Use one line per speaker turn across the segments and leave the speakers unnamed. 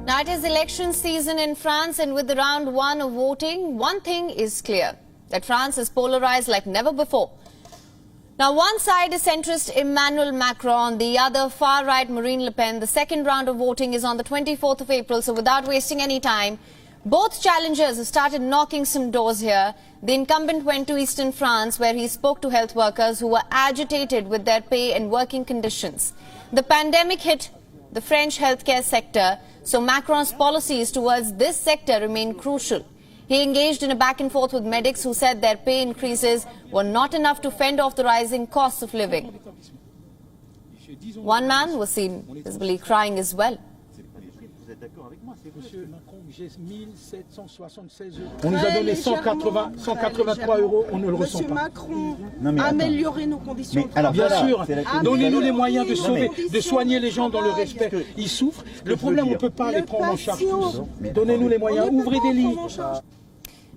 Now it is election season in France, and with the round one of voting, one thing is clear, that France is polarized like never before. Now one side is centrist Emmanuel Macron, the other far-right Marine Le Pen. The second round of voting is on the 24th of April, so without wasting any time, both challengers have started knocking some doors here. The incumbent went to eastern France, where he spoke to health workers who were agitated with their pay and working conditions. The pandemic hit the French healthcare sector, so Macron's policies towards this sector remain crucial. He engaged in a back and forth with medics who said their pay increases were not enough to fend off the rising costs of living. One man was seen visibly crying as well.
On nous a donné 183 euros, on ne le ressent
Monsieur
pas.
Macron, améliorer nos conditions de travail.
Bien sûr, donnez-nous les moyens de sauver, de soigner les gens dans le respect. Ils souffrent. Le problème, on ne peut pas les prendre en charge tous. Donnez-nous les moyens, ouvrez des lits.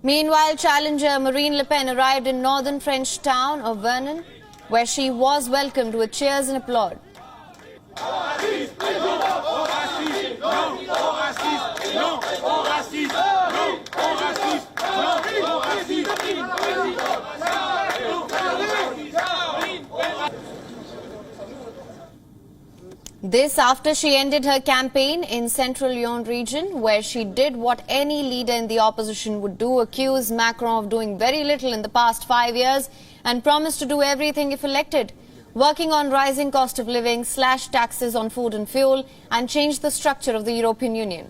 Meanwhile, challenger Marine Le Pen arrived in northern French town of Vernon, where she was welcomed with cheers and applause. This after she ended her campaign in central Lyon region, where she did what any leader in the opposition would do, accuse Macron of doing very little in the past 5 years and promised to do everything if elected, working on rising cost of living, slash taxes on food and fuel, and change the structure of the European Union.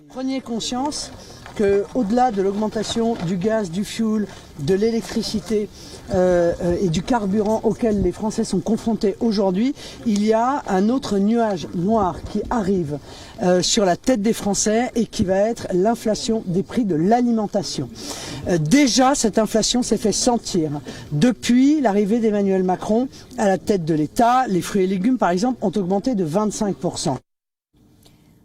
Prenez conscience qu'au-delà de l'augmentation du gaz, du fioul, de l'électricité et du carburant auquel les Français sont confrontés aujourd'hui, il y a un autre nuage noir qui arrive sur la tête des Français et qui va être l'inflation des prix de l'alimentation. Déjà, cette inflation s'est fait sentir depuis l'arrivée d'Emmanuel Macron à la tête de l'État. Les fruits et légumes, par exemple, ont augmenté de 25%.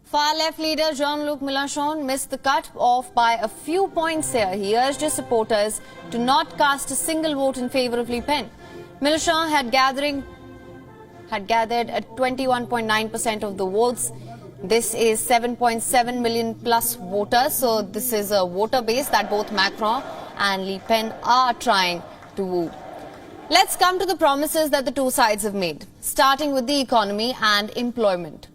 Far-left leader Jean-Luc Mélenchon missed the cut-off by a few points here. He urged his supporters to not cast a single vote in favour of Le Pen. Mélenchon had gathered at 21.9% of the votes. This is 7.7 million plus voters, so this is a voter base that both Macron and Le Pen are trying to woo. Let's come to the promises that the two sides have made, starting with the economy and employment.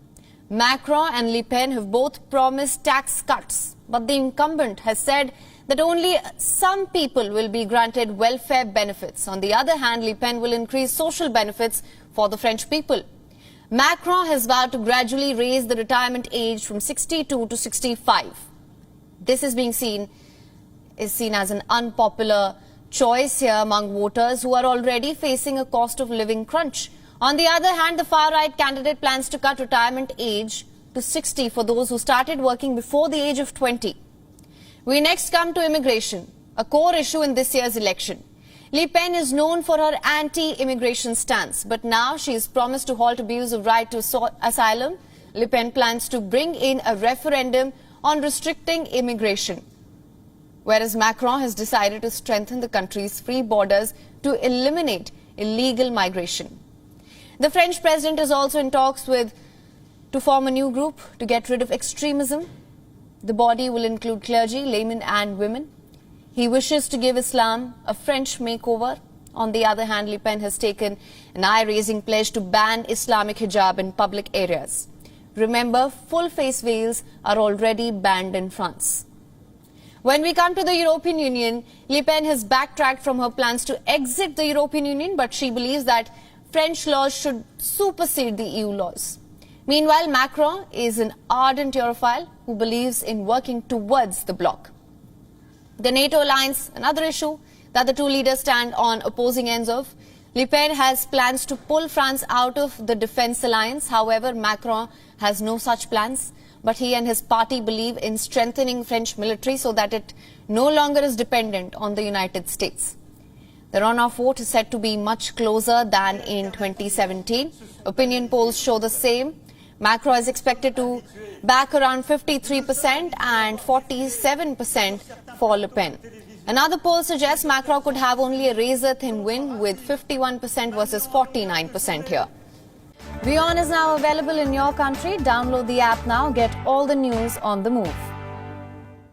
Macron and Le Pen have both promised tax cuts, but the incumbent has said that only some people will be granted welfare benefits. On the other hand, Le Pen will increase social benefits for the French people. Macron has vowed to gradually raise the retirement age from 62 to 65. This is seen as an unpopular choice here among voters who are already facing a cost of living crunch. On the other hand, the far-right candidate plans to cut retirement age to 60 for those who started working before the age of 20. We next come to immigration, a core issue in this year's election. Le Pen is known for her anti-immigration stance, but now she has promised to halt abuse of right to asylum. Le Pen plans to bring in a referendum on restricting immigration, whereas Macron has decided to strengthen the country's free borders to eliminate illegal migration. The French president is also in talks to form a new group to get rid of extremism. The body will include clergy, laymen and women. He wishes to give Islam a French makeover. On the other hand, Le Pen has taken an eye-raising pledge to ban Islamic hijab in public areas. Remember, full-face veils are already banned in France. When we come to the European Union, Le Pen has backtracked from her plans to exit the European Union, but she believes that French laws should supersede the EU laws. Meanwhile, Macron is an ardent Europhile who believes in working towards the bloc. The NATO alliance, another issue that the two leaders stand on opposing ends of. Le Pen has plans to pull France out of the defence alliance. However, Macron has no such plans, but he and his party believe in strengthening French military so that it no longer is dependent on the United States. The runoff vote is said to be much closer than in 2017. Opinion polls show the same. Macron is expected to back around 53% and 47% for Le Pen. Another poll suggests Macron could have only a razor-thin win with 51% versus 49% here. WION is now available in your country. Download the app now. Get all the news on the move.